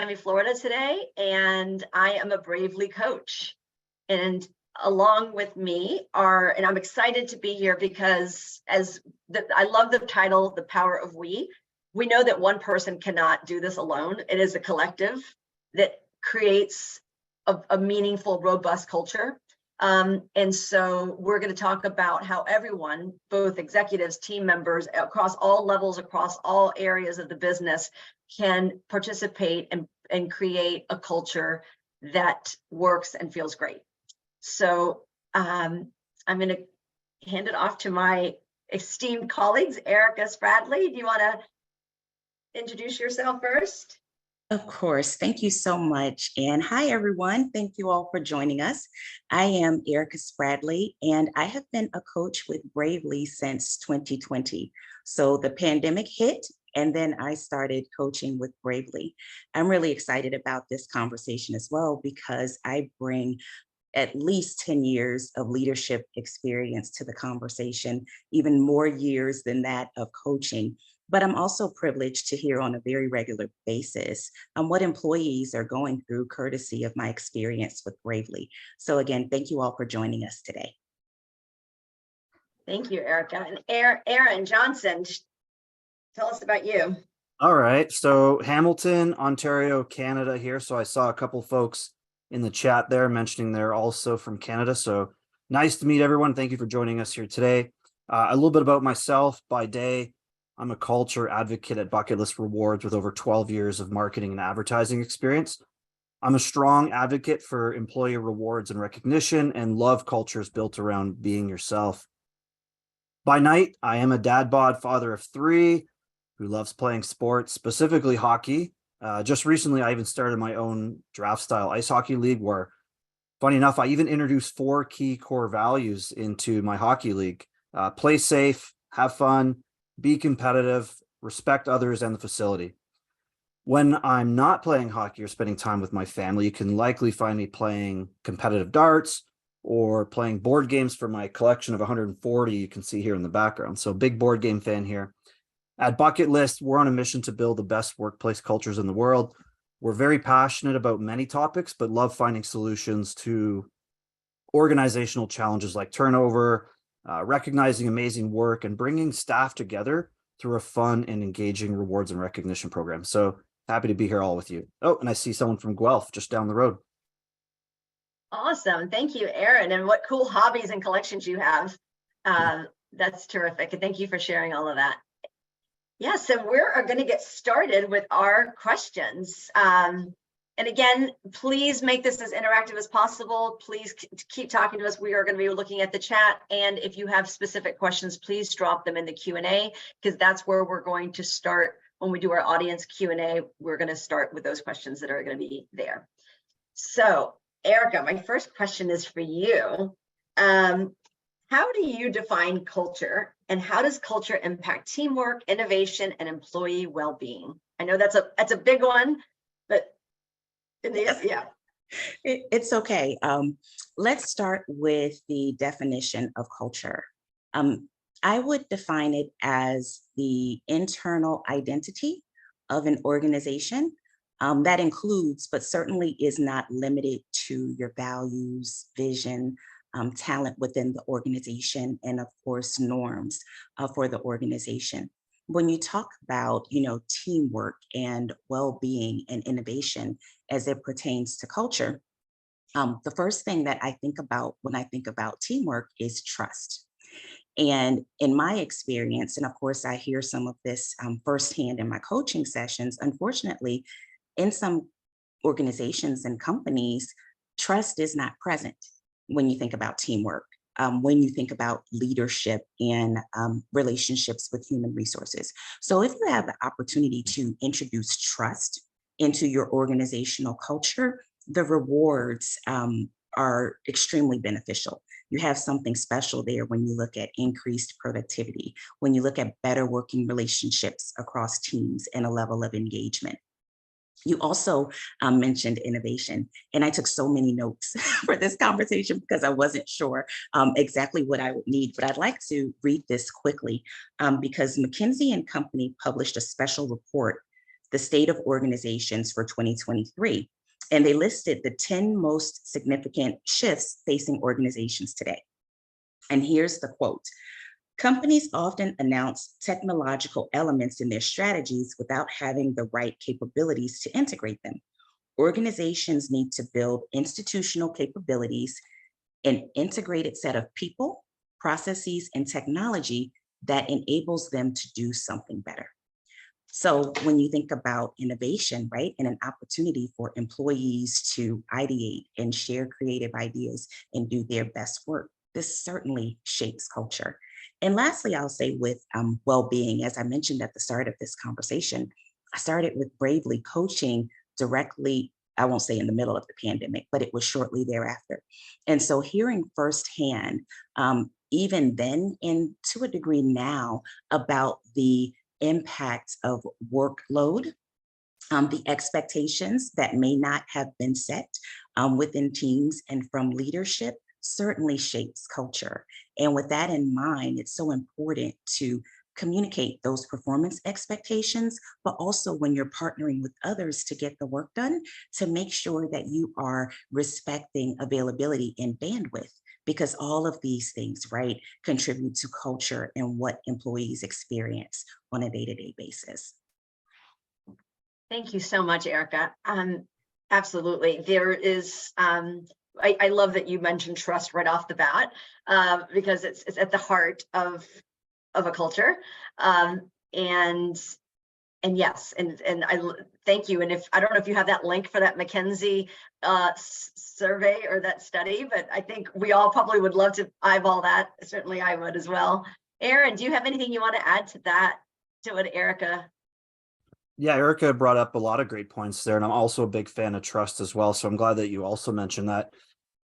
Miami, Florida today, and I am a Bravely coach. And along with me and I'm excited to be here because I love the title, The Power of We. We know that one person cannot do this alone. It is a collective that creates a meaningful, robust culture. And so we're going to talk about how everyone, both executives, team members, across all levels, across all areas of the business, can participate and create a culture that works and feels great. So I'm going to hand it off to my esteemed colleagues. Erica Spradley, do you want to introduce yourself first? Of course. Thank you so much. And hi, everyone. Thank you all for joining us. I am Erica Spradley, and I have been a coach with Bravely since 2020. So the pandemic hit, and then I started coaching with Bravely. I'm really excited about this conversation as well, because I bring at least 10 years of leadership experience to the conversation, even more years than that of coaching. But I'm also privileged to hear on a very regular basis what employees are going through courtesy of my experience with Bravely. So again, thank you all for joining us today. Thank you, Erica. And Aaron Johnson, tell us about you. All right. So Hamilton, Ontario, Canada here. So I saw a couple folks in the chat there mentioning they're also from Canada. So nice to meet everyone. Thank you for joining us here today. A little bit about myself. By day, I'm a culture advocate at Bucket List Rewards with over 12 years of marketing and advertising experience. I'm a strong advocate for employee rewards and recognition and love cultures built around being yourself. By night, I am a dad bod father of 3 who loves playing sports, specifically hockey. Just recently, I even started my own draft style ice hockey league where, funny enough, I even introduced 4 key core values into my hockey league. Play safe, have fun, be competitive, respect others and the facility. When I'm not playing hockey or spending time with my family, you can likely find me playing competitive darts or playing board games for my collection of 140 you can see here in the background. So big board game fan here. At Bucket List, we're on a mission to build the best workplace cultures in the world. We're very passionate about many topics, but love finding solutions to organizational challenges like turnover, recognizing amazing work, and bringing staff together through a fun and engaging rewards and recognition program. So happy to be here all with you. Oh, and I see someone from Guelph just down the road. Awesome. Thank you, Aaron. And what cool hobbies and collections you have. That's terrific. And thank you for sharing all of that. Yeah, so we're going to get started with our questions. And again, please make this as interactive as possible. Please keep talking to us. We are going to be looking at the chat. And if you have specific questions, please drop them in the Q&A, because that's where we're going to start. When we do our audience Q&A, we're going to start with those questions that are going to be there. So Erica, my first question is for you. How do you define culture, and how does culture impact teamwork, innovation, and employee well-being? I know that's a big one, but yeah. It's okay. Let's start with the definition of culture. I would define it as the internal identity of an organization. That includes, but certainly is not limited to, your values, vision, talent within the organization, and of course, norms for the organization. When you talk about, teamwork and well-being and innovation as it pertains to culture, the first thing that I think about when I think about teamwork is trust. And in my experience, and of course, I hear some of this firsthand in my coaching sessions, unfortunately, in some organizations and companies, trust is not present when you think about teamwork, when you think about leadership and relationships with human resources. So if you have the opportunity to introduce trust into your organizational culture, the rewards are extremely beneficial. You have something special there when you look at increased productivity, when you look at better working relationships across teams and a level of engagement. You also mentioned innovation, and I took so many notes for this conversation because I wasn't sure exactly what I would need, but I'd like to read this quickly because McKinsey & Company published a special report the state of organizations for 2023. And they listed the 10 most significant shifts facing organizations today. And here's the quote. Companies often announce technological elements in their strategies without having the right capabilities to integrate them. Organizations need to build institutional capabilities, an integrated set of people, processes, and technology that enables them to do something better. So when you think about innovation, right, and an opportunity for employees to ideate and share creative ideas and do their best work, this certainly shapes culture. And lastly, I'll say with well-being, as I mentioned at the start of this conversation, I started with Bravely coaching directly, I won't say in the middle of the pandemic, but it was shortly thereafter. And so hearing firsthand, even then and to a degree now, about the impact of workload, the expectations that may not have been set within teams and from leadership certainly shapes culture. And with that in mind, it's so important to communicate those performance expectations, but also when you're partnering with others to get the work done, to make sure that you are respecting availability and bandwidth, because all of these things, right, contribute to culture and what employees experience on a day-to-day basis. Thank you so much, Erica. Absolutely. There is, I love that you mentioned trust right off the bat, because it's at the heart of a culture. And yes, and I thank you. And if I don't know if you have that link for that McKinsey survey or that study, but I think we all probably would love to eyeball that. Certainly I would as well. Aaron, do you have anything you want to add to that, to what Erica? Yeah, Erica brought up a lot of great points there, and I'm also a big fan of trust as well. So I'm glad that you also mentioned that.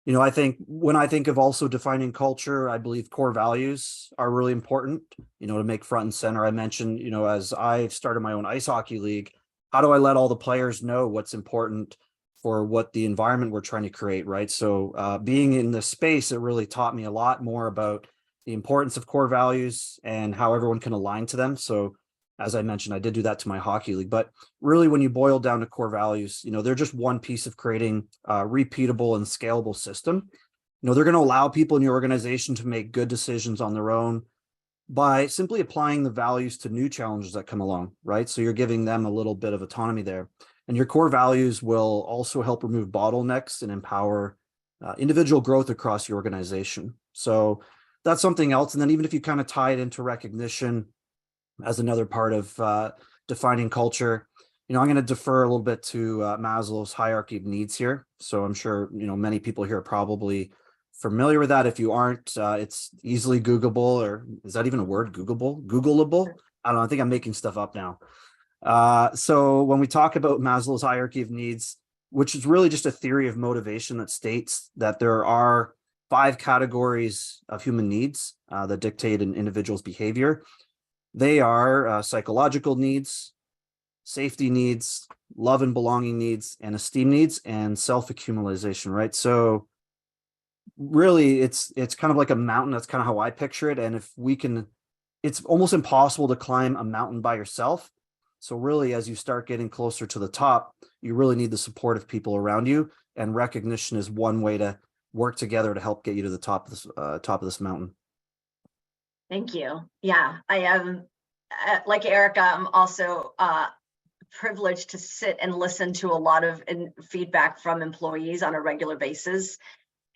You know, I think when I think of also defining culture, I believe core values are really important, you know, to make front and center. I mentioned, you know, as I started my own ice hockey league, how do I let all the players know what's important for what the environment we're trying to create, right? So being in this space, it really taught me a lot more about the importance of core values and how everyone can align to them. So as I mentioned, I did do that to my hockey league, but really when you boil down to core values, you know, they're just one piece of creating a repeatable and scalable system. You know, they're going to allow people in your organization to make good decisions on their own by simply applying the values to new challenges that come along, right? So you're giving them a little bit of autonomy there. And your core values will also help remove bottlenecks and empower individual growth across your organization. So that's something else. And then even if you kind of tie it into recognition as another part of defining culture, you know, I'm going to defer a little bit to Maslow's hierarchy of needs here. So I'm sure, you know, many people here are probably familiar with that. If you aren't, it's easily Googleable, or is that even a word? Googleable? I don't know. I think I'm making stuff up now. So when we talk about Maslow's hierarchy of needs, which is really just a theory of motivation that states that there are 5 categories of human needs that dictate an individual's behavior. They are psychological needs, safety needs, love and belonging needs, and esteem needs, and self-accumulation, right? So really it's kind of like a mountain. That's kind of how I picture it. And if we can, it's almost impossible to climb a mountain by yourself. So really, as you start getting closer to the top, you really need the support of people around you, and recognition is one way to work together to help get you to the top of this mountain. Thank you. Yeah, I am like Erica. I'm also privileged to sit and listen to a lot of feedback from employees on a regular basis,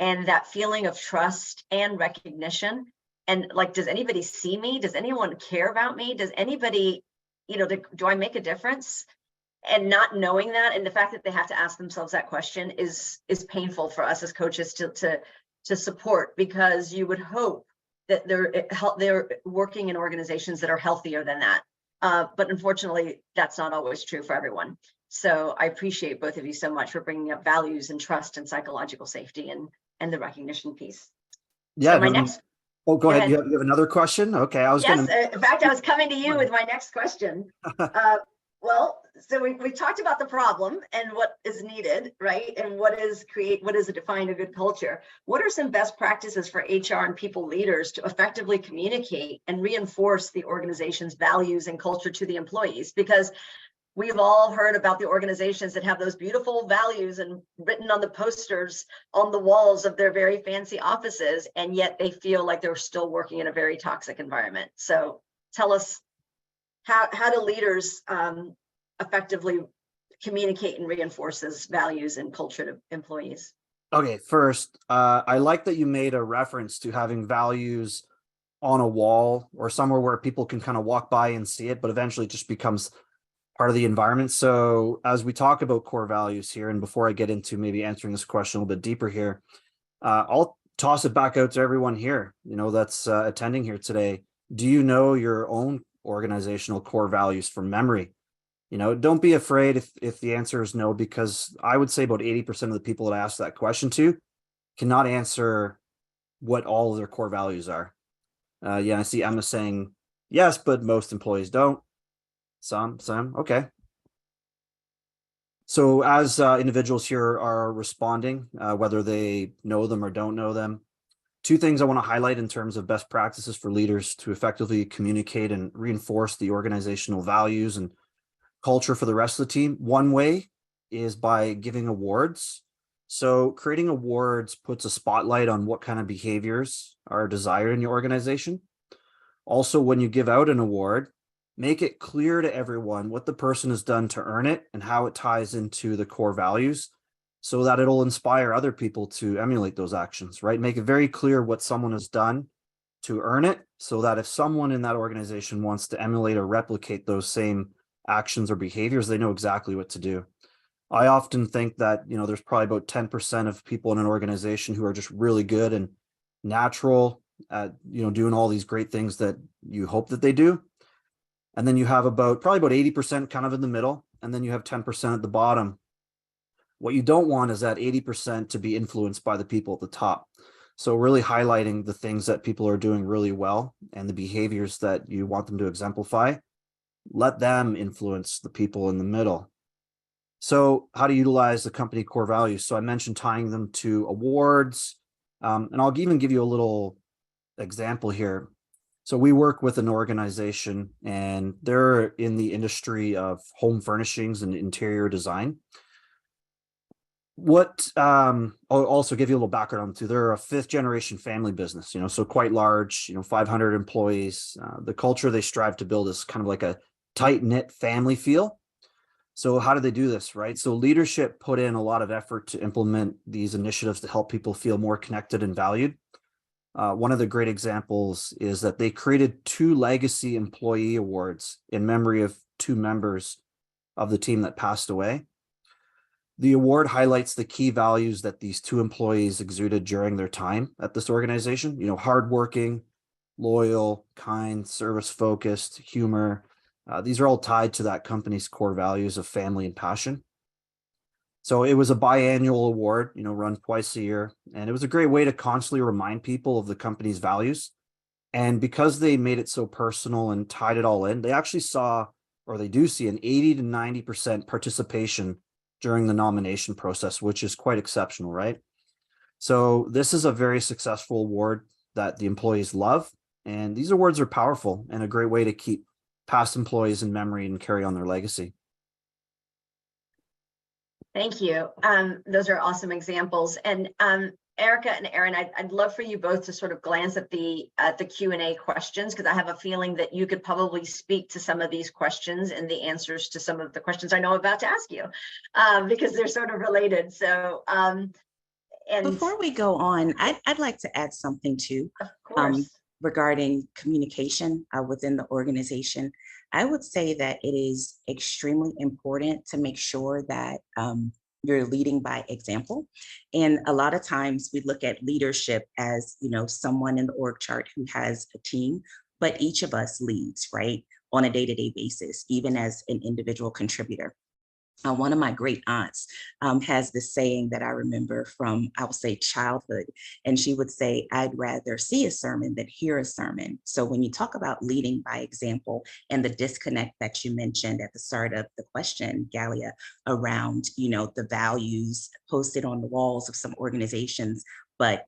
and that feeling of trust and recognition. And like, does anybody see me? Does anyone care about me? Does anybody, you know, do I make a difference? And not knowing that, and the fact that they have to ask themselves that question is painful for us as coaches to support, because you would hope that they're working in organizations that are healthier than that. But unfortunately, that's not always true for everyone. So I appreciate both of you so much for bringing up values and trust and psychological safety and the recognition piece. Yeah. So my next. Oh, go ahead. ahead. You have another question? Okay. In fact, I was coming to you with my next question. Well, so we talked about the problem and what is needed, right? And what is define a good culture? What are some best practices for HR and people leaders to effectively communicate and reinforce the organization's values and culture to the employees? Because we've all heard about the organizations that have those beautiful values and written on the posters on the walls of their very fancy offices, and yet they feel like they're still working in a very toxic environment. So tell us, how do leaders effectively communicate and reinforce those values and culture to employees? Okay, first, I like that you made a reference to having values on a wall or somewhere where people can kind of walk by and see it, but eventually it just becomes part of the environment. So as we talk about core values here, and before I get into maybe answering this question a little bit deeper here, I'll toss it back out to everyone here, that's attending here today. Do you know your own organizational core values from memory? Don't be afraid if the answer is no, because I would say about 80% of the people that I ask that question to cannot answer what all of their core values are. Yeah, I see Emma saying yes, but most employees don't. Some, okay. So as individuals here are responding, whether they know them or don't know them, two things I want to highlight in terms of best practices for leaders to effectively communicate and reinforce the organizational values and culture for the rest of the team. One way is by giving awards. So creating awards puts a spotlight on what kind of behaviors are desired in your organization. Also, when you give out an award, make it clear to everyone what the person has done to earn it and how it ties into the core values so that it'll inspire other people to emulate those actions, right? Make it very clear what someone has done to earn it so that if someone in that organization wants to emulate or replicate those same actions or behaviors, they know exactly what to do. I often think that, there's probably about 10% of people in an organization who are just really good and natural at, doing all these great things that you hope that they do. And then you have probably about 80% kind of in the middle, and then you have 10% at the bottom. What you don't want is that 80% to be influenced by the people at the top. So really highlighting the things that people are doing really well and the behaviors that you want them to exemplify, let them influence the people in the middle. So how to utilize the company core values. So I mentioned tying them to awards, and I'll even give you a little example here. So we work with an organization and they're in the industry of home furnishings and interior design. I'll also give you a little background too. They're a 5th generation family business, so quite large, 500 employees. The culture they strive to build is kind of like a tight knit family feel. So how do they do this, right? So leadership put in a lot of effort to implement these initiatives to help people feel more connected and valued. One of the great examples is that they created 2 legacy employee awards in memory of 2 members of the team that passed away. The award highlights the key values that these 2 employees exuded during their time at this organization, hardworking, loyal, kind, service-focused, humor. These are all tied to that company's core values of family and passion. So it was a biannual award, run twice a year, and it was a great way to constantly remind people of the company's values. And because they made it so personal and tied it all in, they actually they do see an 80 to 90% participation during the nomination process, which is quite exceptional, right? So this is a very successful award that the employees love. And these awards are powerful and a great way to keep past employees in memory and carry on their legacy. Thank you. Those are awesome examples. And Erica and Aaron, I'd love for you both to sort of glance at the Q&A questions, because I have a feeling that you could probably speak to some of these questions and the answers to some of the questions I know I'm about to ask you, because they're sort of related. So, and before we go on, I'd like to add something too. Of course. Regarding communication within the organization. I would say that it is extremely important to make sure that you're leading by example. And a lot of times we look at leadership as, someone in the org chart who has a team, but each of us leads, right, on a day-to-day basis, even as an individual contributor. One of my great aunts has this saying that I remember from, I would say, childhood. And she would say, I'd rather see a sermon than hear a sermon. So when you talk about leading by example and the disconnect that you mentioned at the start of the question, Galia, around, the values posted on the walls of some organizations, but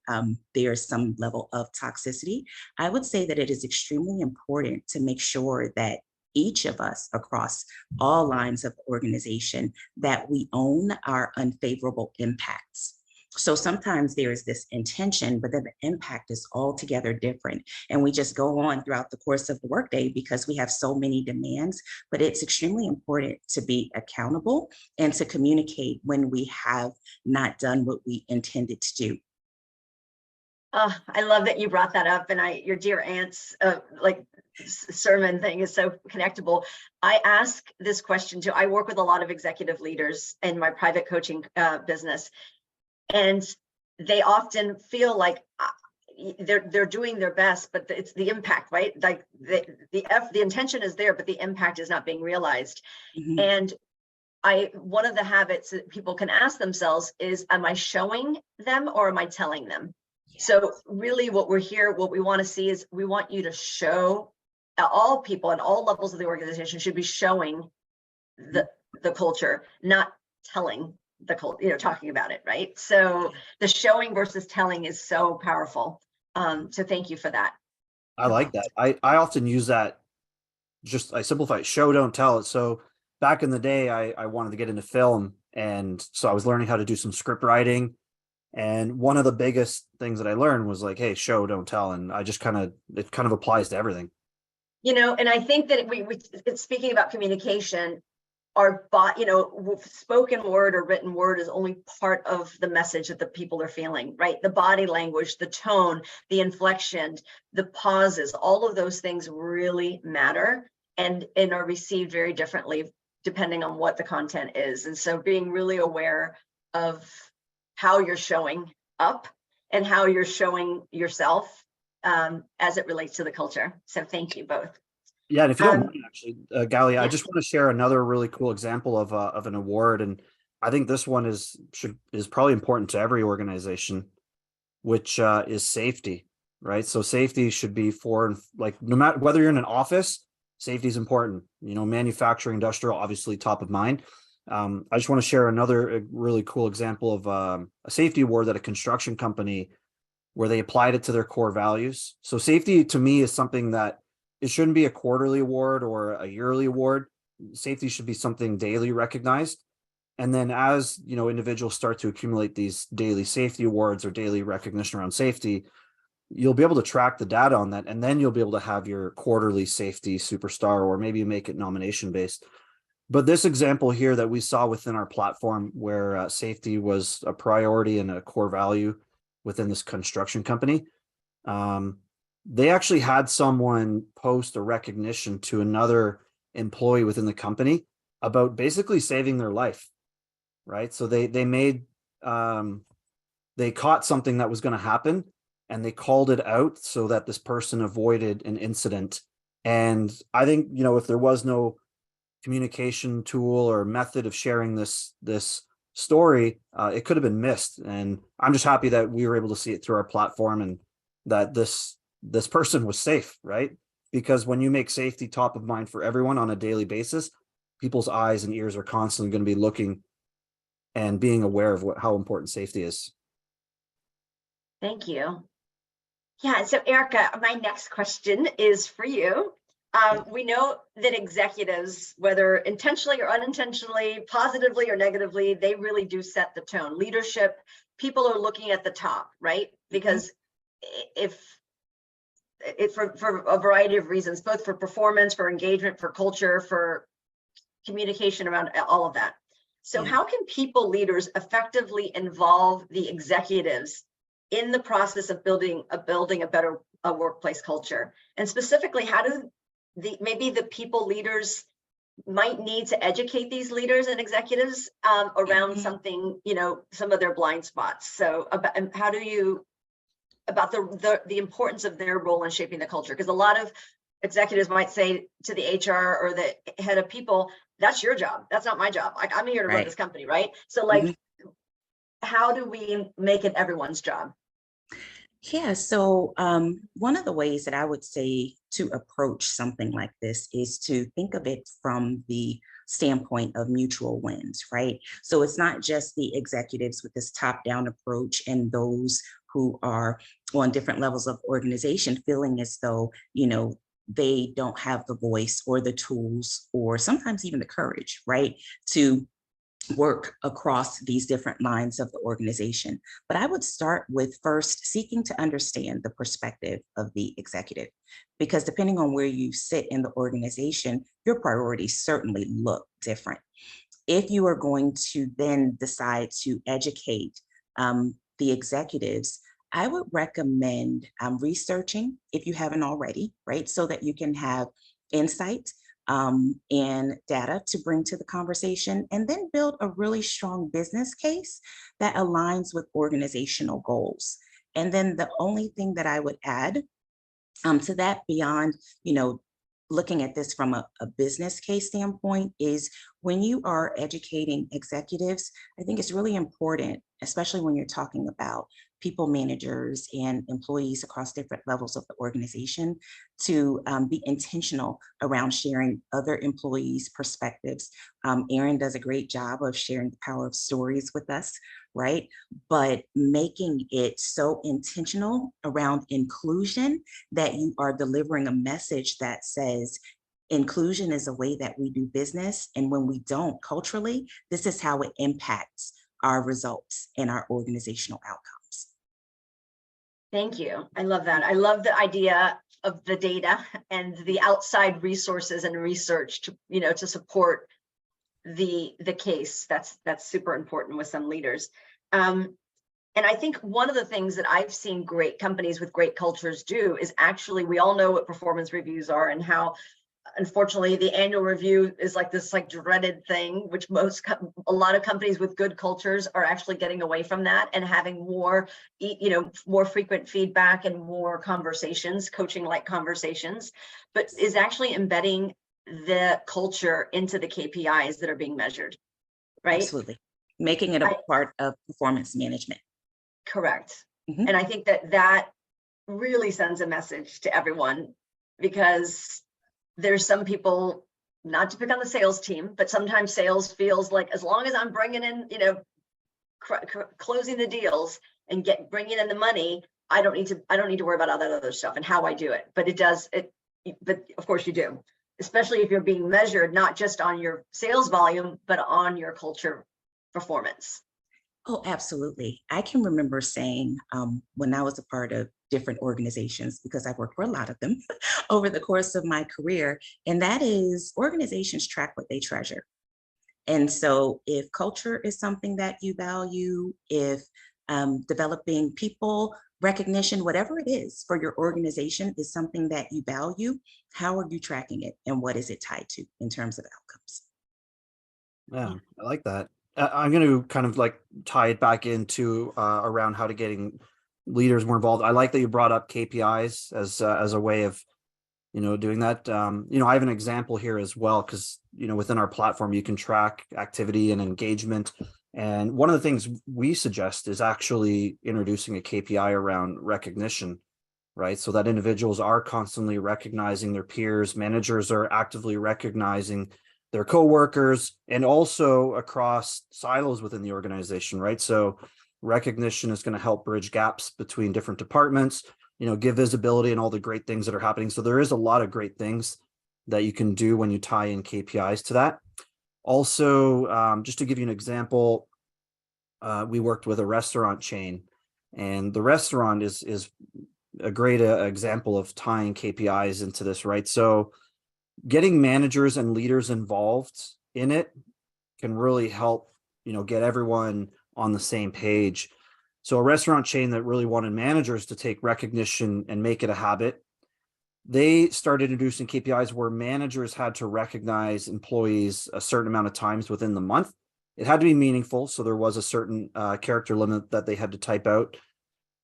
there's some level of toxicity, I would say that it is extremely important to make sure that each of us across all lines of organization, that we own our unfavorable impacts. So sometimes there is this intention, but then the impact is altogether different. And we just go on throughout the course of the workday because we have so many demands. But it's extremely important to be accountable and to communicate when we have not done what we intended to do. I love that you brought that up, and your dear aunt's sermon thing is so connectable. I ask this question too. I work with a lot of executive leaders in my private coaching business, and they often feel like they're doing their best, but it's the impact, right? Like the intention is there, but the impact is not being realized. Mhm. And one of the habits that people can ask themselves is, am I showing them or am I telling them? So really what we want to see is, we want you to show, all people at all levels of the organization should be showing the culture, not telling the culture, talking about it, right? So the showing versus telling is so powerful. So thank you for that. I like that. I often use that. I simplify it, show, don't tell it. So back in the day, I wanted to get into film. And so I was learning how to do some script writing. And one of the biggest things that I learned was like, hey, show, don't tell. And it kind of applies to everything. And I think that speaking about communication, spoken word or written word is only part of the message that the people are feeling, right? The body language, the tone, the inflection, the pauses, all of those things really matter and are received very differently depending on what the content is. And so being really aware of how you're showing up and how you're showing yourself as it relates to the culture. So thank you both. Yeah, and if you don't mind, actually, Galia, I just want to share another really cool example of an award, and I think this one is probably important to every organization, which is safety, right? So safety should be no matter whether you're in an office, safety is important. Manufacturing, industrial, obviously top of mind. I just want to share another really cool example of a safety award at a construction company where they applied it to their core values. So safety to me is something that it shouldn't be a quarterly award or a yearly award. Safety should be something daily recognized. And then as individuals start to accumulate these daily safety awards or daily recognition around safety, you'll be able to track the data on that. And then you'll be able to have your quarterly safety superstar, or maybe make it nomination based. But this example here that we saw within our platform, where safety was a priority and a core value within this construction company, they actually had someone post a recognition to another employee within the company about basically saving their life, right? So they caught something that was going to happen, and they called it out so that this person avoided an incident. And I think, if there was no communication tool or method of sharing this story, it could have been missed. And I'm just happy that we were able to see it through our platform, and that this person was safe, right? Because when you make safety top of mind for everyone on a daily basis, people's eyes and ears are constantly going to be looking and being aware of how important safety is. Thank you. Yeah, so Erica, my next question is for you. We know that executives, whether intentionally or unintentionally, positively or negatively, they really do set the tone. Leadership, people are looking at the top, right? Because for a variety of reasons, both for performance, for engagement, for culture, for communication around all of that. So how can people leaders effectively involve the executives in the process of building a better workplace culture? And specifically, how do maybe the people leaders might need to educate these leaders and executives around something, some of their blind spots? So about the importance of their role in shaping the culture, because a lot of executives might say to the HR or the head of people, that's your job, that's not my job. Like, I'm here to run this company, right? So how do we make it everyone's job? Yeah, so one of the ways that I would say to approach something like this is to think of it from the standpoint of mutual wins, right? So it's not just the executives with this top-down approach and those who are on different levels of organization feeling as though, they don't have the voice or the tools or sometimes even the courage, right, to work across these different lines of the organization. But I would start with first seeking to understand the perspective of the executive, because depending on where you sit in the organization, your priorities certainly look different. If you are going to then decide to educate the executives, I would recommend researching, if you haven't already, right? So that you can have insight and data to bring to the conversation, and then build a really strong business case that aligns with organizational goals. And then the only thing that I would add to that, beyond, looking at this from a business case standpoint, is when you are educating executives, I think it's really important, especially when you're talking about people managers and employees across different levels of the organization, to be intentional around sharing other employees' perspectives. Erin does a great job of sharing the power of stories with us, right? But making it so intentional around inclusion that you are delivering a message that says, inclusion is a way that we do business. And when we don't culturally, this is how it impacts our results and our organizational outcomes. Thank you. I love that. I love the idea of the data and the outside resources and research to, to support the case. That's super important with some leaders. And I think one of the things that I've seen great companies with great cultures do is, actually, we all know what performance reviews are and how, unfortunately, the annual review is like this dreaded thing, which a lot of companies with good cultures are actually getting away from that and having more, more frequent feedback and more conversations, coaching-like conversations, but is actually embedding the culture into the KPIs that are being measured, right? Absolutely. Making it a part of performance management. Correct. Mhm. And I think that really sends a message to everyone, because there's some people, not to pick on the sales team, but sometimes sales feels like, as long as I'm bringing in, closing the deals and bringing in the money, I don't need to worry about all that other stuff and how I do it. But but of course you do, especially if you're being measured not just on your sales volume, but on your culture performance. Oh, absolutely. I can remember saying when I was a part of different organizations, because I've worked for a lot of them over the course of my career, and that is, organizations track what they treasure. And so if culture is something that you value, if developing people recognition, whatever it is for your organization, is something that you value, how are you tracking it and what is it tied to in terms of outcomes? Yeah, I like that. I'm going to kind of tie it back into around how to getting leaders more involved. I like that you brought up KPIs as a way of, doing that. I have an example here as well, because, within our platform, you can track activity and engagement. And one of the things we suggest is actually introducing a KPI around recognition, right? So that individuals are constantly recognizing their peers, managers are actively recognizing their coworkers, and also across silos within the organization, right? So recognition is going to help bridge gaps between different departments, give visibility and all the great things that are happening. So there is a lot of great things that you can do when you tie in KPIs to that. Also, just to give you an example, we worked with a restaurant chain, and the restaurant is a great example of tying KPIs into this, right? So getting managers and leaders involved in it can really help, get everyone on the same page. So a restaurant chain that really wanted managers to take recognition and make it a habit, they started introducing KPIs where managers had to recognize employees a certain amount of times within the month. It had to be meaningful, so there was a certain character limit that they had to type out.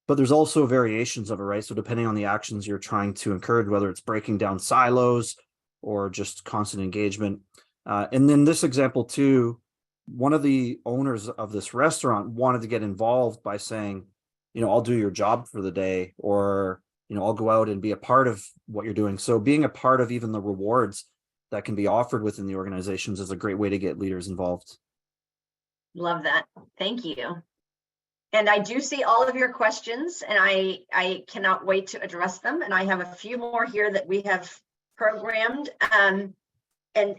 But there's also variations of it, right? So depending on the actions you're trying to encourage, whether it's breaking down silos or just constant engagement. And then this example too, one of the owners of this restaurant wanted to get involved by saying, I'll do your job for the day, or, I'll go out and be a part of what you're doing. So being a part of even the rewards that can be offered within the organizations is a great way to get leaders involved. Love that. Thank you. And I do see all of your questions, and I cannot wait to address them. And I have a few more here that we have programmed. And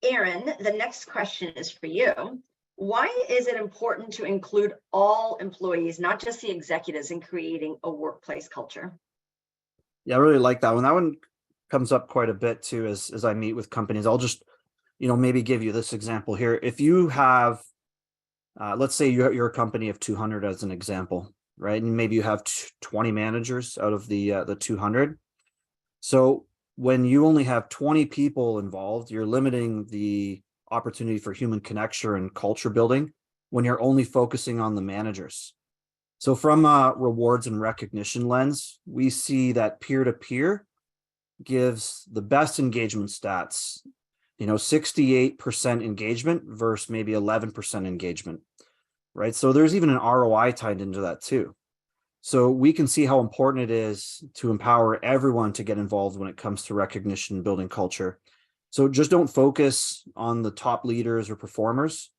Aaron, the next question is for you. Why is it important to include all employees, not just the executives, in creating a workplace culture? Yeah, I really like that one. That one comes up quite a bit too as I meet with companies. I'll just, maybe give you this example here. If you have, let's say you're a company of 200 as an example, right? And maybe you have 20 managers out of the 200. So when you only have 20 people involved, you're limiting the opportunity for human connection and culture building when you're only focusing on the managers. So from a rewards and recognition lens, we see that peer-to-peer gives the best engagement stats, 68% engagement versus maybe 11% engagement, right? So there's even an ROI tied into that too. So we can see how important it is to empower everyone to get involved when it comes to recognition and building culture. So just don't focus on the top leaders or performers.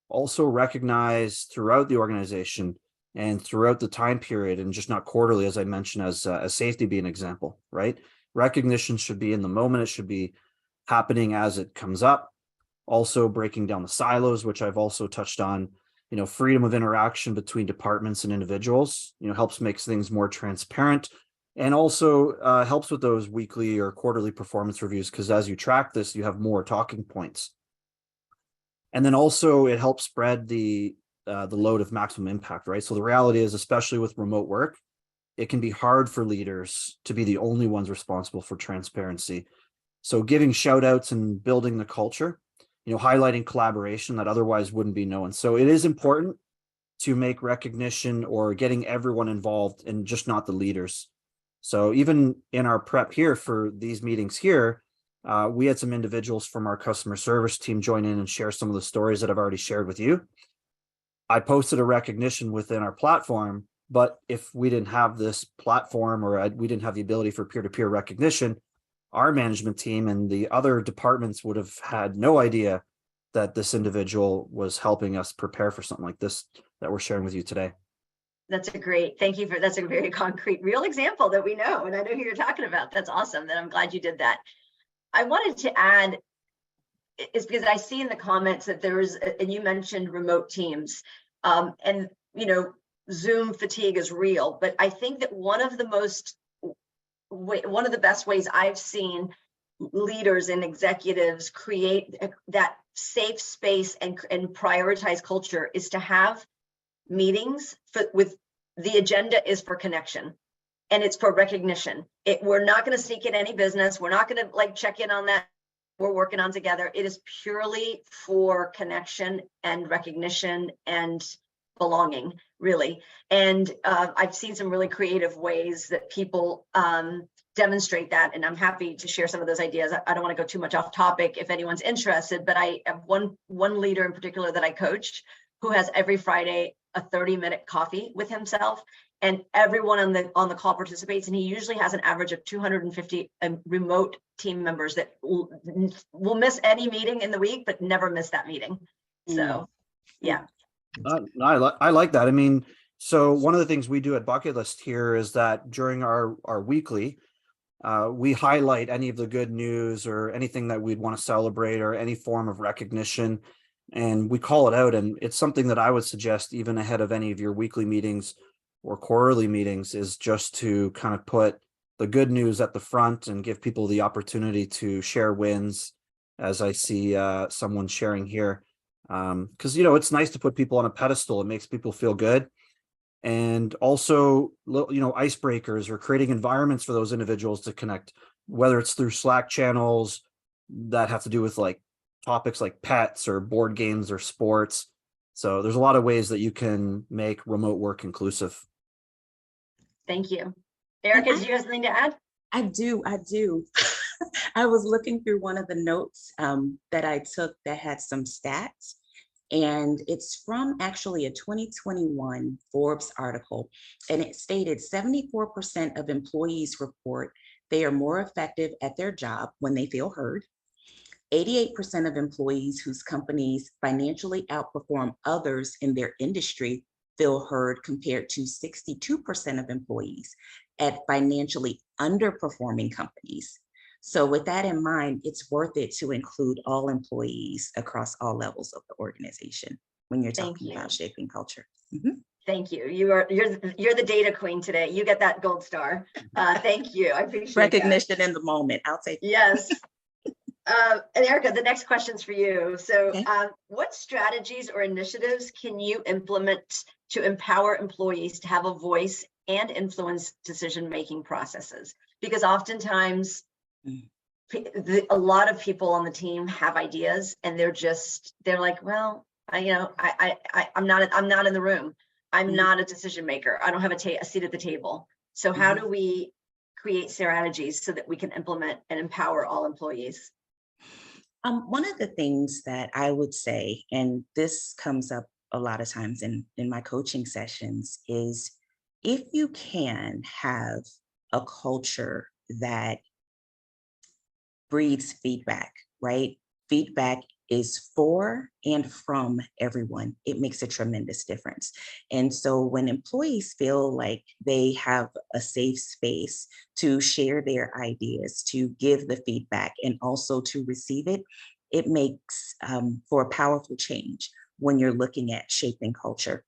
Also recognize throughout the organization and throughout the time period, and just not quarterly, as I mentioned, as safety be an example, right? Recognition should be in the moment. It should be happening as it comes up. Also breaking down the silos, which I've also touched on. Freedom of interaction between departments and individuals, helps makes things more transparent, and also helps with those weekly or quarterly performance reviews, because as you track this, you have more talking points. And then also it helps spread the load of maximum impact, right? So the reality is, especially with remote work, it can be hard for leaders to be the only ones responsible for transparency. So giving shout outs and building the culture, highlighting collaboration that otherwise wouldn't be known. So it is important to make recognition or getting everyone involved and just not the leaders. So even in our prep here for these meetings here, we had some individuals from our customer service team join in and share some of the stories that I've already shared with you. I posted a recognition within our platform, but if we didn't have this platform, or we didn't have the ability for peer-to-peer recognition, our management team and the other departments would have had no idea that this individual was helping us prepare for something like this that we're sharing with you today. That's that's a very concrete, real example that we know. And I know who you're talking about. That's awesome. That I'm glad you did that. I wanted to add is because I see in the comments that and you mentioned remote teams, and Zoom fatigue is real, but I think that one of the best ways I've seen leaders and executives create that safe space and prioritize culture is to have meetings with the agenda is for connection and it's for recognition. We're not going to sneak in any business. We're not going to check in on that we're working on together. It is purely for connection and recognition and belonging, really. And I've seen some really creative ways that people demonstrate that, and I'm happy to share some of those ideas. I don't want to go too much off topic if anyone's interested, but I have one leader in particular that I coach who has every Friday a 30-minute coffee with himself, and everyone on the call participates, and he usually has an average of 250 remote team members that will miss any meeting in the week but never miss that meeting. So yeah. I like that. I mean, so one of the things we do at Bucket List here is that during our weekly, we highlight any of the good news or anything that we'd want to celebrate or any form of recognition, and we call it out. And it's something that I would suggest even ahead of any of your weekly meetings or quarterly meetings, is just to kind of put the good news at the front and give people the opportunity to share wins, as I see someone sharing here. Because it's nice to put people on a pedestal. It makes people feel good. And also, icebreakers or creating environments for those individuals to connect, whether it's through Slack channels that have to do with topics like pets or board games or sports. So there's a lot of ways that you can make remote work inclusive. Thank you. Erica, do you have something to add? I do. I was looking through one of the notes that I took that had some stats, and it's from actually a 2021 Forbes article, and it stated 74% of employees report they are more effective at their job when they feel heard. 88% of employees whose companies financially outperform others in their industry feel heard, compared to 62% of employees at financially underperforming companies. So with that in mind, it's worth it to include all employees across all levels of the organization when you're Thank talking you. about shaping culture. Mhm. Thank you. You're the data queen today. You get that gold star. Thank you. I appreciate that. Recognition in the moment. I'll take. Yes. And Erica, the next question's for you. So Okay. what strategies or initiatives can you implement to empower employees to have a voice and influence decision-making processes? Because oftentimes a lot of people on the team have ideas and they're like, well, I'm not in the room. I'm not a decision maker. I don't have a seat at the table. So how do we create strategies so that we can implement and empower all employees? One of the things that I would say, and this comes up a lot of times in my coaching sessions, is if you can have a culture that breeds feedback, right? Feedback is for and from everyone. It makes a tremendous difference. And so when employees feel like they have a safe space to share their ideas, to give the feedback, and also to receive it, it makes for a powerful change when you're looking at shaping culture.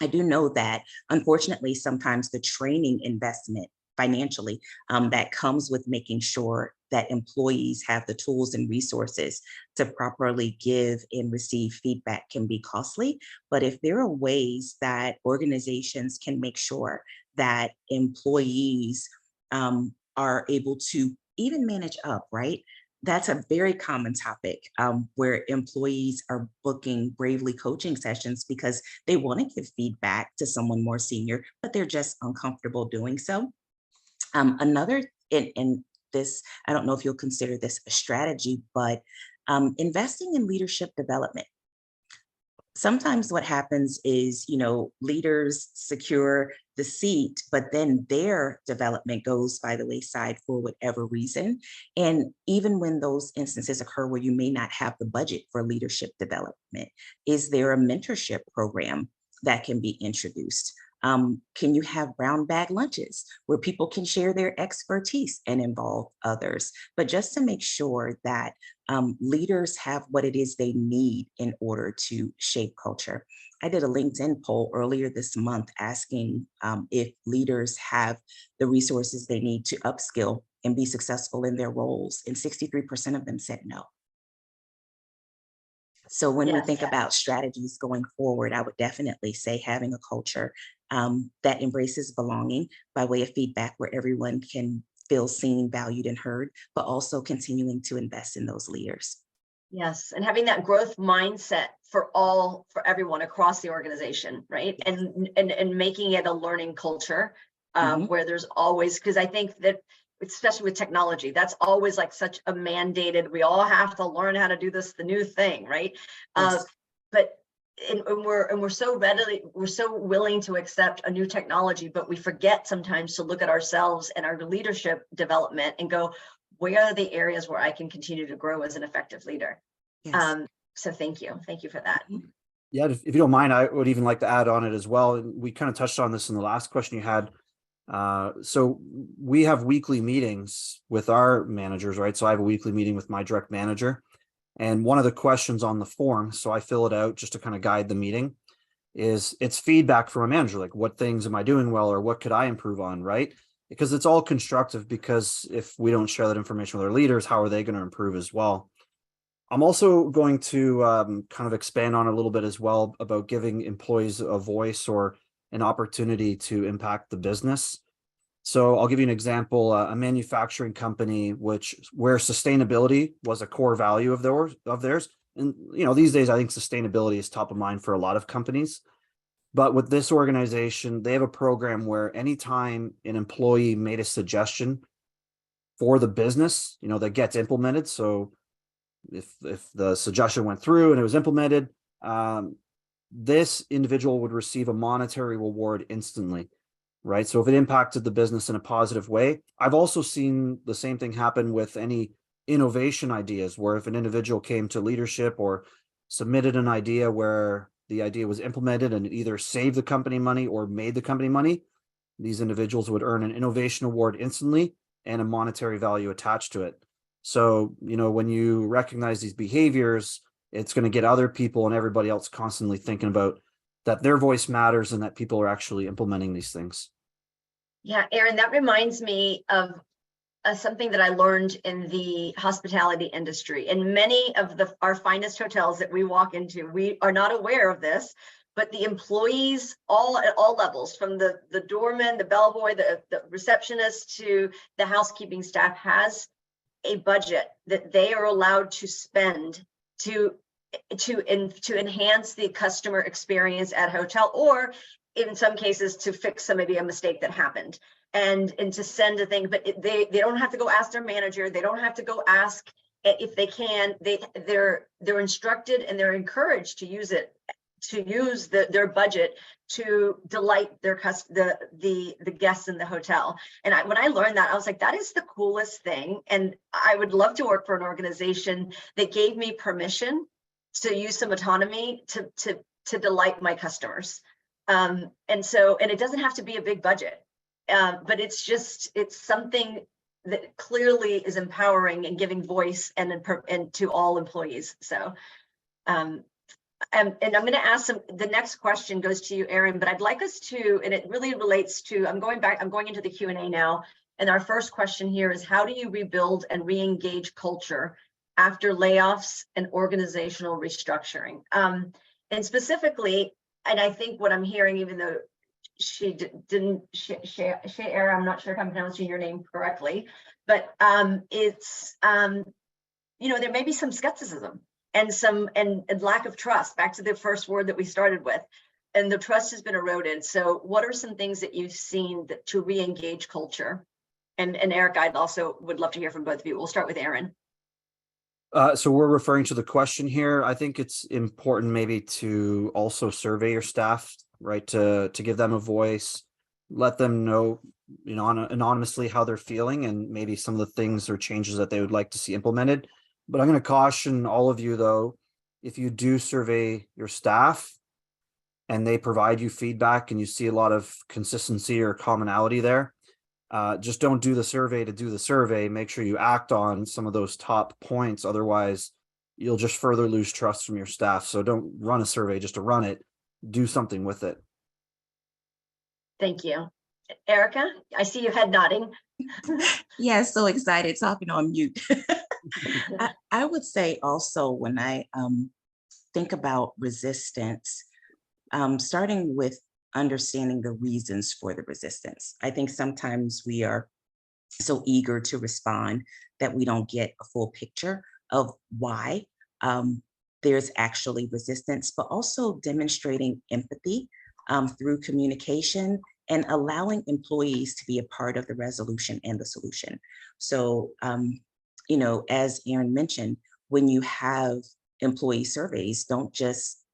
I do know that unfortunately, sometimes the training investment financially that comes with making sure that employees have the tools and resources to properly give and receive feedback can be costly. But if there are ways that organizations can make sure that employees are able to even manage up, right? That's a very common topic where employees are booking Bravely coaching sessions because they want to give feedback to someone more senior, but they're just uncomfortable doing so. Another, in this, I don't know if you'll consider this a strategy, but investing in leadership development. Sometimes what happens is, leaders secure the seat, but then their development goes by the wayside for whatever reason. And even when those instances occur where you may not have the budget for leadership development, is there a mentorship program that can be introduced? Can you have brown bag lunches where people can share their expertise and involve others? But just to make sure that leaders have what it is they need in order to shape culture. I did a LinkedIn poll earlier this month asking if leaders have the resources they need to upskill and be successful in their roles, and 63% of them said no. So when we think about strategies going forward, I would definitely say having a culture that embraces belonging by way of feedback where everyone can feel seen, valued, and heard, but also continuing to invest in those leaders. Yes, and having that growth mindset for everyone across the organization, right? Yes. And making it a learning culture where there's always, because I think that especially with technology, that's always like such a mandated, we all have to learn how to do this, the new thing, right? Yes. But we're so willing to accept a new technology, but we forget sometimes to look at ourselves and our leadership development and go, where are the areas where I can continue to grow as an effective leader? Yes. So thank you for that. Yeah, if you don't mind, I would even like to add on it as well. And we kind of touched on this in the last question you had. So we have weekly meetings with our managers, right? So I have a weekly meeting with my direct manager. And one of the questions on the form, so I fill it out just to kind of guide the meeting, is it's feedback from a manager, like what things am I doing well or what could I improve on, right? Because it's all constructive, because if we don't share that information with our leaders, how are they going to improve as well? I'm also going to kind of expand on a little bit as well about giving employees a voice or an opportunity to impact the business. So I'll give you an example, a manufacturing company where sustainability was a core value of theirs. And these days I think sustainability is top of mind for a lot of companies. But with this organization, they have a program where anytime an employee made a suggestion for the business, that gets implemented. So if the suggestion went through and it was implemented, this individual would receive a monetary reward instantly. Right. So if it impacted the business in a positive way, I've also seen the same thing happen with any innovation ideas, where if an individual came to leadership or submitted an idea where the idea was implemented and it either saved the company money or made the company money, these individuals would earn an innovation award instantly and a monetary value attached to it. So, when you recognize these behaviors, it's going to get other people and everybody else constantly thinking about that their voice matters and that people are actually implementing these things. Yeah, Aaron, that reminds me of something that I learned in the hospitality industry. In many of our finest hotels that we walk into, we are not aware of this, but the employees at all levels, from the doorman, the bellboy, the receptionist to the housekeeping staff, has a budget that they are allowed to spend to enhance the customer experience at hotel, or in some cases to fix maybe a mistake that happened, and to send a thing. But they don't have to go ask their manager. They don't have to go ask if they can. They're instructed and they're encouraged to use their budget to delight the guests in the hotel. And when I learned that, I was like, that is the coolest thing. And I would love to work for an organization that gave me permission to use some autonomy to delight my customers. And it doesn't have to be a big budget, but it's something that clearly is empowering and giving voice and to all employees. So, and I'm going to ask the next question goes to you, Aaron, but I'd like us to, and it really relates to, I'm going into the Q&A now. And our first question here is, how do you rebuild and re-engage culture after layoffs and organizational restructuring? And specifically, and I think what I'm hearing, even though she didn't share, I'm not sure if I'm pronouncing your name correctly, but it's, there may be some skepticism and lack of trust, back to the first word that we started with, and the trust has been eroded. So what are some things that you've seen to re-engage culture? And Eric, I'd also would love to hear from both of you. We'll start with Aaron. So we're referring to the question here. I think it's important maybe to also survey your staff, right? To give them a voice, let them know, anonymously how they're feeling and maybe some of the things or changes that they would like to see implemented. But I'm going to caution all of you, though, if you do survey your staff and they provide you feedback and you see a lot of consistency or commonality there, just don't do the survey to do the survey. Make sure you act on some of those top points. Otherwise, you'll just further lose trust from your staff. So don't run a survey just to run it. Do something with it. Thank you. Erica, I see your head nodding. Yeah, so excited, talking on mute. I would say also, when I think about resistance, starting with understanding the reasons for the resistance. I think sometimes we are so eager to respond that we don't get a full picture of why there's actually resistance, but also demonstrating empathy through communication and allowing employees to be a part of the resolution and the solution. So, as Aaron mentioned, when you have employee surveys, don't just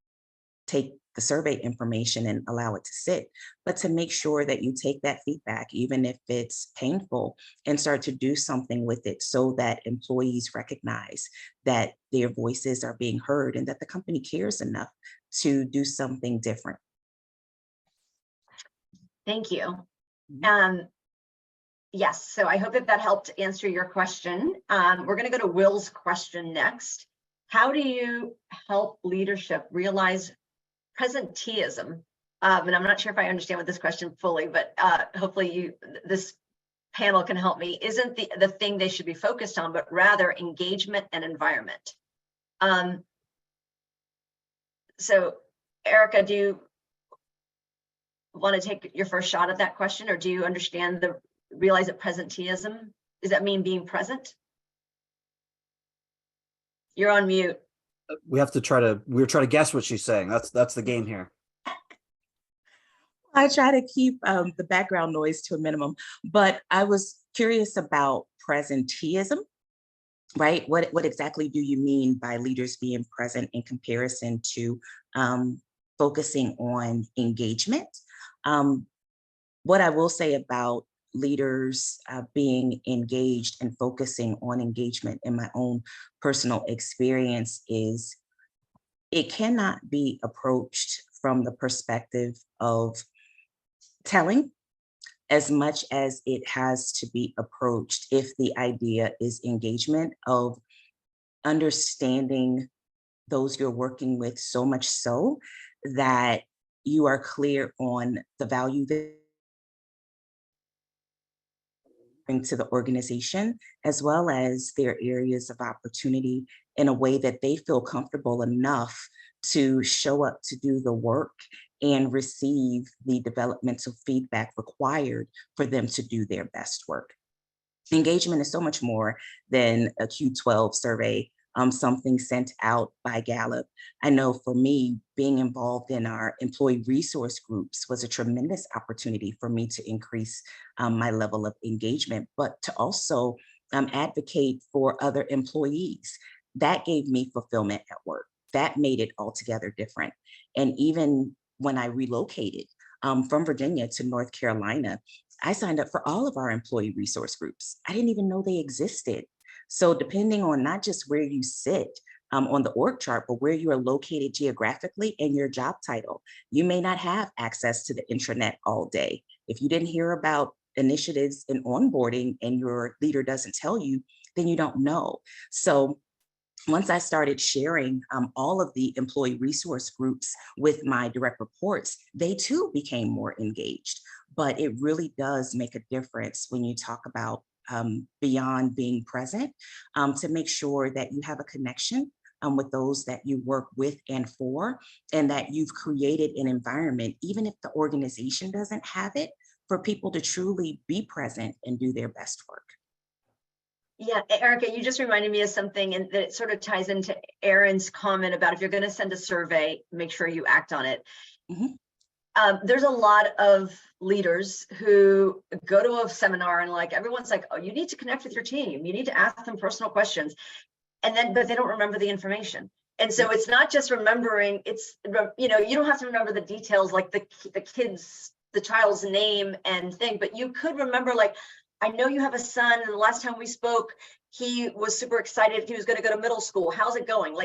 take the survey information and allow it to sit, but to make sure that you take that feedback, even if it's painful, and start to do something with it so that employees recognize that their voices are being heard and that the company cares enough to do something different. Thank you. Yes, so I hope that helped answer your question. We're going to go to Will's question next. How do you help leadership realize presenteeism? And I'm not sure if I understand what this question fully, but hopefully this panel can help me. Isn't the thing they should be focused on, but rather engagement and environment. So Erica, do you want to take your first shot at that question, or do you understand realize that presenteeism, does that mean being present? You're on mute. We're trying to guess what she's saying. That's the game here. I try to keep the background noise to a minimum, but I was curious about presenteeism, right? What exactly do you mean by leaders being present in comparison to focusing on engagement? What I will say about leaders being engaged and focusing on engagement in my own personal experience is it cannot be approached from the perspective of telling as much as it has to be approached if the idea is engagement of understanding those you're working with, so much so that you are clear on the value that bring to the organization, as well as their areas of opportunity in a way that they feel comfortable enough to show up to do the work and receive the developmental feedback required for them to do their best work. Engagement is so much more than a Q12 survey, something sent out by Gallup. I know for me, being involved in our employee resource groups was a tremendous opportunity for me to increase my level of engagement, but to also advocate for other employees. That gave me fulfillment at work. That made it altogether different. And even when I relocated from Virginia to North Carolina, I signed up for all of our employee resource groups. I didn't even know they existed. So depending on not just where you sit on the org chart, but where you are located geographically and your job title, you may not have access to the intranet all day. If you didn't hear about initiatives in onboarding and your leader doesn't tell you, then you don't know. So once I started sharing all of the employee resource groups with my direct reports, they too became more engaged. But it really does make a difference when you talk about beyond being present to make sure that you have a connection with those that you work with and for, and that you've created an environment, even if the organization doesn't have it, for people to truly be present and do their best work. Yeah, Erica, you just reminded me of something, and that sort of ties into Erin's comment about if you're going to send a survey, make sure you act on it. There's a lot of leaders who go to a seminar and everyone's like, oh, you need to connect with your team. You need to ask them personal questions. But they don't remember the information. And so it's not just remembering, it's, you don't have to remember the details like the child's name and thing, but you could remember, I know you have a son, and the last time we spoke, he was super excited. He was going to go to middle school. How's it going?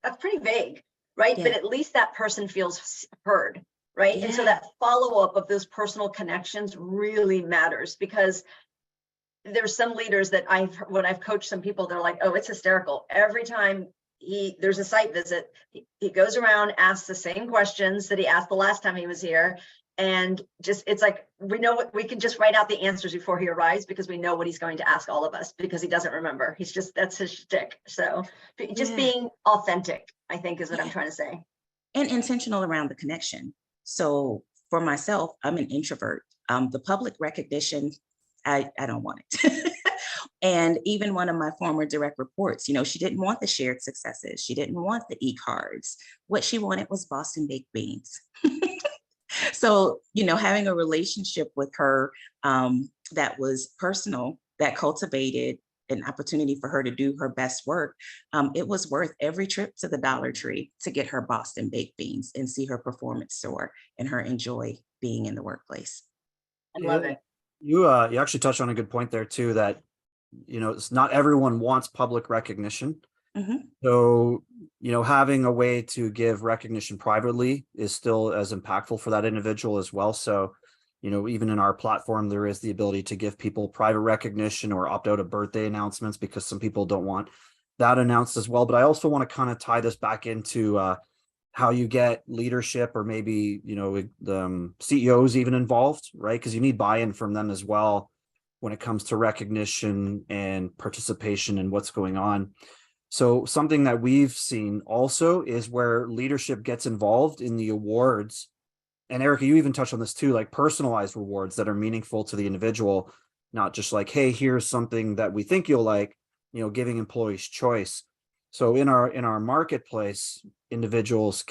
That's pretty vague, right? Yeah. But at least that person feels heard, right? Yeah. And so that follow-up of those personal connections really matters, because there's some leaders that when I've coached some people, they're like, oh, it's hysterical. Every time there's a site visit, he goes around, asks the same questions that he asked the last time he was here. And just, it's like, we know what, we can just write out the answers before he arrives, because we know what he's going to ask all of us, because he doesn't remember. That's his shtick. So just being authentic, I think, is what I'm trying to say. And intentional around the connection. So for myself, I'm an introvert. The public recognition, I don't want it. And even one of my former direct reports, she didn't want the shared successes. She didn't want the e-cards. What she wanted was Boston baked beans. So, having a relationship with her that was personal, that cultivated an opportunity for her to do her best work, it was worth every trip to the Dollar Tree to get her Boston baked beans and see her performance soar and her enjoy being in the workplace. I love it. You actually touched on a good point there too, that it's not everyone wants public recognition. So, having a way to give recognition privately is still as impactful for that individual as well. So, even in our platform, there is the ability to give people private recognition or opt out of birthday announcements, because some people don't want that announced as well. But I also want to kind of tie this back into how you get leadership, or maybe, the CEOs even involved, right? Because you need buy-in from them as well when it comes to recognition and participation in what's going on. So something that we've seen also is where leadership gets involved in the awards. And Erica, you even touched on this too, like personalized rewards that are meaningful to the individual, not just like, hey, here's something that we think you'll like, giving employees choice. So in our marketplace, individuals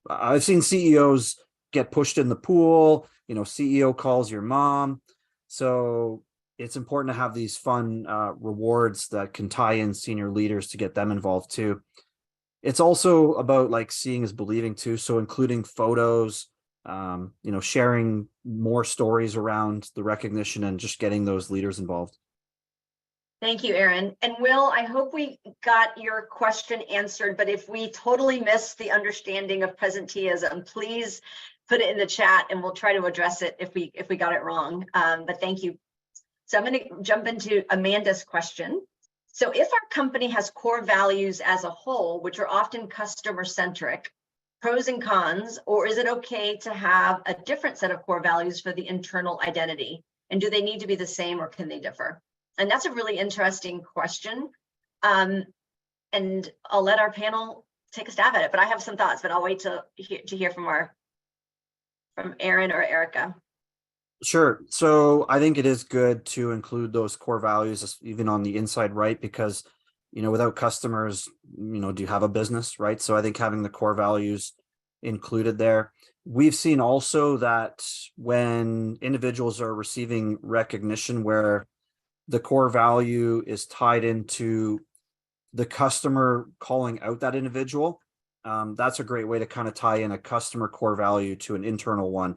I've seen CEOs get pushed in the pool, CEO calls your mom. So it's important to have these fun rewards that can tie in senior leaders to get them involved too. It's also about seeing is believing too. So including photos, sharing more stories around the recognition and just getting those leaders involved. Thank you, Erin. And Will, I hope we got your question answered, but if we totally missed the understanding of presenteeism, please put it in the chat and we'll try to address it if we got it wrong. But thank you. So I'm going to jump into Amanda's question. So if our company has core values as a whole, which are often customer centric, pros and cons, or is it okay to have a different set of core values for the internal identity? And do they need to be the same or can they differ? And that's a really interesting question. And I'll let our panel take a stab at it, but I have some thoughts, but I'll wait to hear from Aaron or Erica. Sure. So I think it is good to include those core values even on the inside, right? Because, without customers, do you have a business, right? So I think having the core values included there. We've seen also that when individuals are receiving recognition where the core value is tied into the customer calling out that individual, that's a great way to kind of tie in a customer core value to an internal one.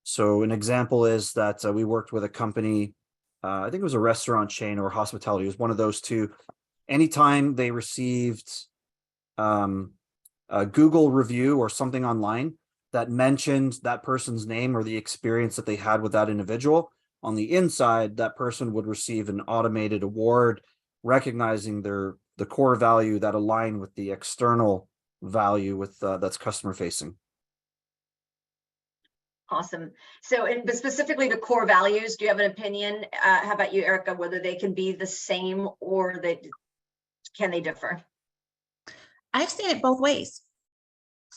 So an example is that we worked with a company, I think it was a restaurant chain or hospitality, it was one of those two. Anytime they received a Google review or something online that mentioned that person's name or the experience that they had with that individual, on the inside, that person would receive an automated award recognizing the core value that align with the external value with that's customer facing. Awesome. So, but specifically the core values, do you have an opinion? How about you, Erica, whether they can be the same or can they differ? I've seen it both ways.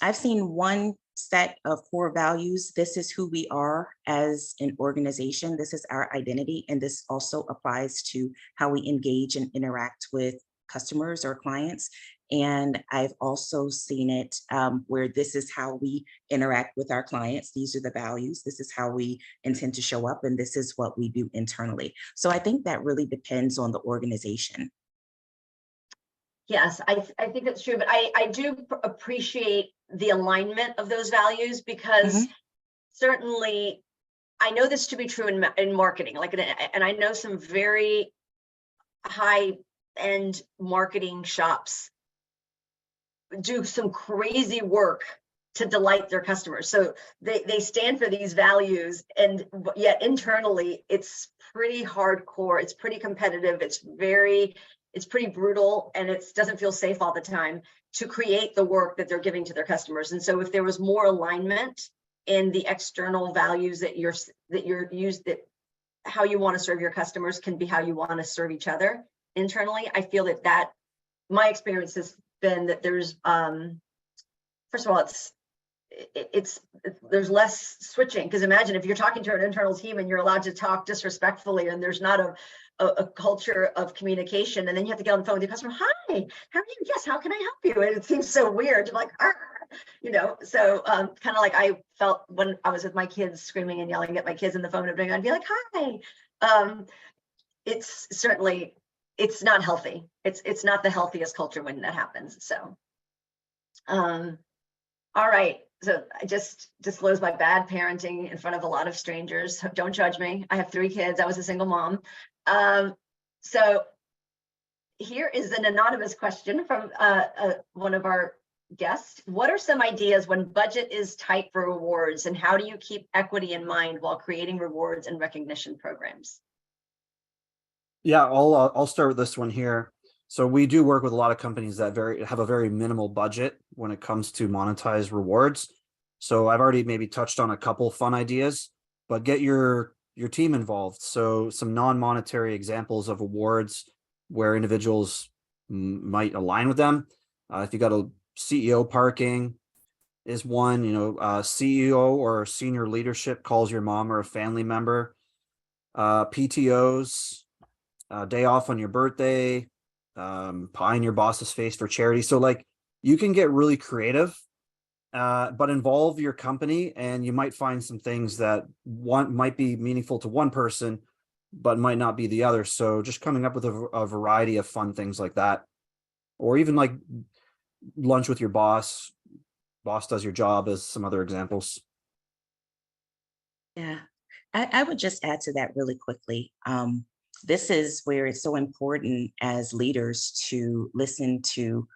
I've seen one set of core values. This is who we are as an organization. This is our identity. And this also applies to how we engage and interact with customers or clients. And I've also seen it where this is how we interact with our clients. These are the values. This is how we intend to show up. And this is what we do internally. So I think that really depends on the organization. Yes, I think that's true, but I do appreciate the alignment of those values because certainly I know this to be true in marketing, and I know some very high-end marketing shops do some crazy work to delight their customers. So they stand for these values, and yet internally it's pretty hardcore, it's pretty competitive, it's pretty brutal, and it doesn't feel safe all the time to create the work that they're giving to their customers. And so if there was more alignment in the external values that that how you want to serve your customers can be how you want to serve each other internally, I feel that my experience has been that there's first of all, there's less switching, because imagine if you're talking to an internal team and you're allowed to talk disrespectfully and there's not a culture of communication, and then you have to get on the phone with your customer. Hi, how are you? Yes, how can I help you? And it seems so weird, like, so kind of like I felt when I was with my kids screaming and yelling at my kids in the phone, and I'd be like, hi. It's certainly, it's not healthy. It's not the healthiest culture when that happens. So, all right. So I just disclosed my bad parenting in front of a lot of strangers. Don't judge me. I have 3 kids. I was a single mom. So here is an anonymous question from one of our guests. What are some ideas when budget is tight for rewards, and how do you keep equity in mind while creating rewards and recognition programs? Yeah, I'll start with this one here. So we do work with a lot of companies that have a very minimal budget when it comes to monetize rewards. So I've already maybe touched on a couple fun ideas, but get your team involved. So some non-monetary examples of awards where individuals might align with them. If you got a CEO parking is one, CEO or senior leadership calls your mom or a family member. PTOs, day off on your birthday, pie in your boss's face for charity. So like you can get really creative, but involve your company, and you might find some things that one might be meaningful to one person, but might not be the other. So just coming up with a variety of fun things like that, or even like lunch with your boss does your job, as some other examples. Yeah, I would just add to that really quickly. This is where it's so important as leaders to listen to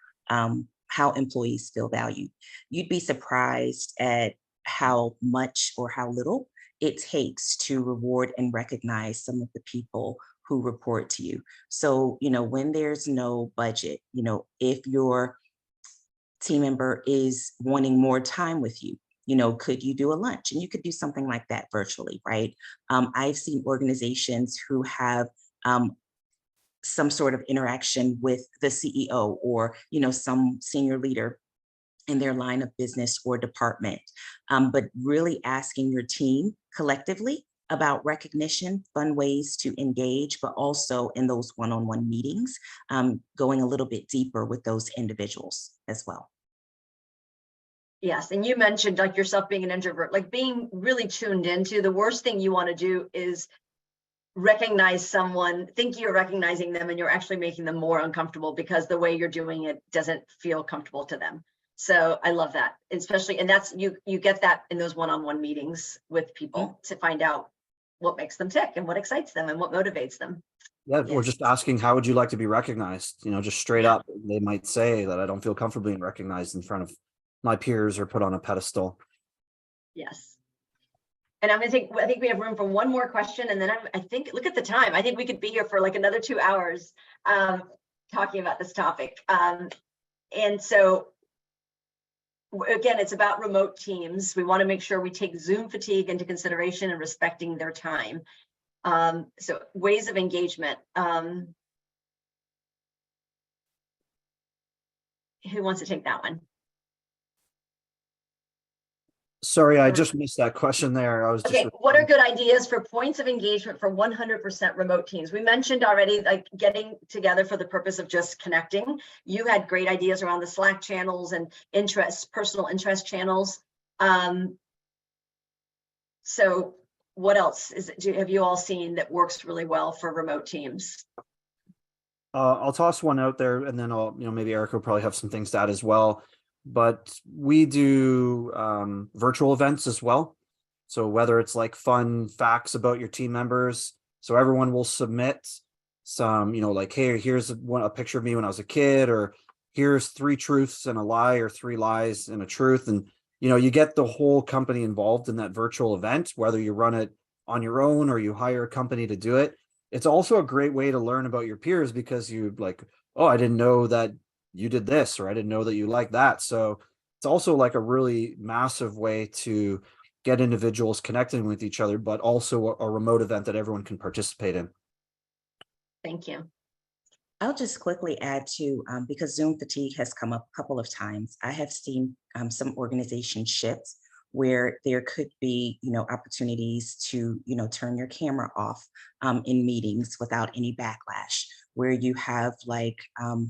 how employees feel valued. You'd be surprised at how much or how little it takes to reward and recognize some of the people who report to you. So, when there's no budget, if your team member is wanting more time with you, could you do a lunch? And you could do something like that virtually, right? I've seen organizations who have some sort of interaction with the CEO or, some senior leader in their line of business or department. But really asking your team collectively about recognition, fun ways to engage, but also in those one-on-one meetings, going a little bit deeper with those individuals as well. Yes, and you mentioned like yourself being an introvert, like being really tuned into the worst thing you want to do is recognize someone, think you're recognizing them and you're actually making them more uncomfortable because the way you're doing it doesn't feel comfortable to them. So I love that, especially, and that's you get that in those one-on-one meetings with people to find out what makes them tick and what excites them and what motivates them. Yeah, or Yes. just asking, how would you like to be recognized? Just straight up, they might say that I don't feel comfortable being recognized in front of my peers or put on a pedestal. Yes. And I think we have room for one more question, and then I think, look at the time. I think we could be here for like another 2 hours talking about this topic. And so, again, it's about remote teams. We want to make sure we take Zoom fatigue into consideration and respecting their time. So ways of engagement. Who wants to take that one? Sorry, I just missed that question there. I was just Okay, what are good ideas for points of engagement for 100% remote teams? We mentioned already, like getting together for the purpose of just connecting. You had great ideas around the Slack channels and personal interest channels. So what else have you all seen that works really well for remote teams? I'll toss one out there, and then maybe Erica will probably have some things to add as well. But we do virtual events as well. So whether it's like fun facts about your team members, so everyone will submit some, like, hey, here's a picture of me when I was a kid, or here's 3 truths and a lie, or 3 lies and a truth. And, you get the whole company involved in that virtual event, whether you run it on your own or you hire a company to do it. It's also a great way to learn about your peers, because you like, oh, I didn't know that you did this, or I didn't know that you like that. So it's also like a really massive way to get individuals connecting with each other, but also a remote event that everyone can participate in. Thank you. I'll just quickly add to, because Zoom fatigue has come up a couple of times. I have seen some organizations shift where there could be, opportunities to, turn your camera off in meetings without any backlash, where you have like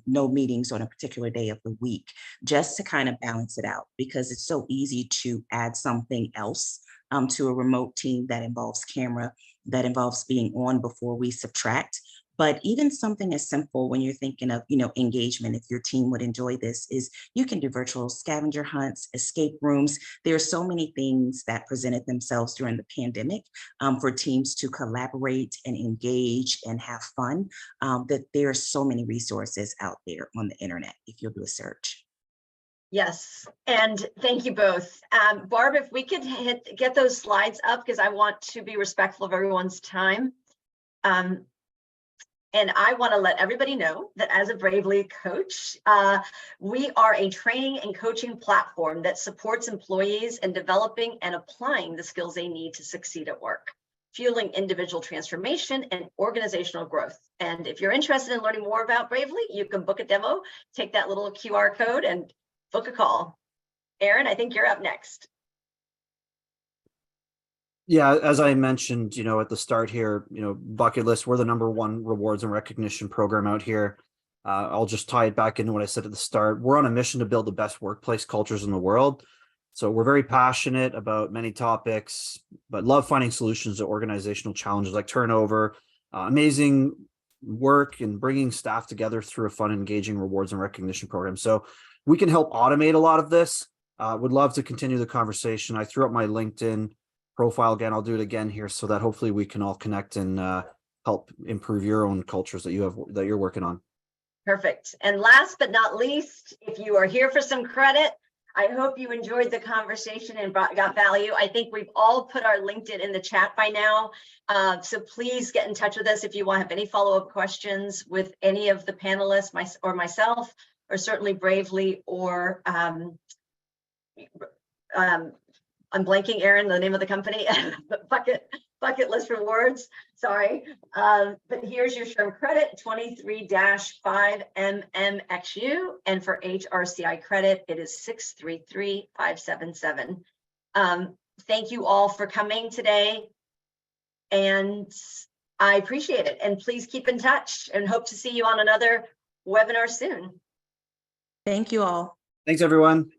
no meetings on a particular day of the week, just to kind of balance it out, because it's so easy to add something else to a remote team that involves camera, that involves being on before we subtract. But even something as simple when you're thinking of, engagement, if your team would enjoy this, is you can do virtual scavenger hunts, escape rooms. There are so many things that presented themselves during the pandemic for teams to collaborate and engage and have fun, that there are so many resources out there on the internet if you'll do a search. Yes, and thank you both. Barb, if we could get those slides up, because I want to be respectful of everyone's time. And I want to let everybody know that as a Bravely coach, we are a training and coaching platform that supports employees in developing and applying the skills they need to succeed at work, fueling individual transformation and organizational growth. And if you're interested in learning more about Bravely, you can book a demo, take that little QR code and book a call. Aaron, I think you're up next. Yeah, as I mentioned, at the start here, Bucket List, we're the #1 rewards and recognition program out here. I'll just tie it back into what I said at the start. We're on a mission to build the best workplace cultures in the world. So we're very passionate about many topics, but love finding solutions to organizational challenges like turnover, amazing work, and bringing staff together through a fun, engaging rewards and recognition program. So we can help automate a lot of this. Would love to continue the conversation. I threw up my LinkedIn profile again. I'll do it again here so that hopefully we can all connect and help improve your own cultures that that you're working on. Perfect. And last but not least, if you are here for some credit, I hope you enjoyed the conversation and got value. I think we've all put our LinkedIn in the chat by now. So please get in touch with us if you want to have any follow-up questions with any of the panelists, myself, or certainly Bravely, or I'm blanking, Aaron, the name of the company, Bucket List Rewards, sorry. But here's your SHRM credit, 23-5MMXU, and for HRCI credit, it is 633577. Thank you all for coming today, and I appreciate it. And please keep in touch, and hope to see you on another webinar soon. Thank you all. Thanks, everyone.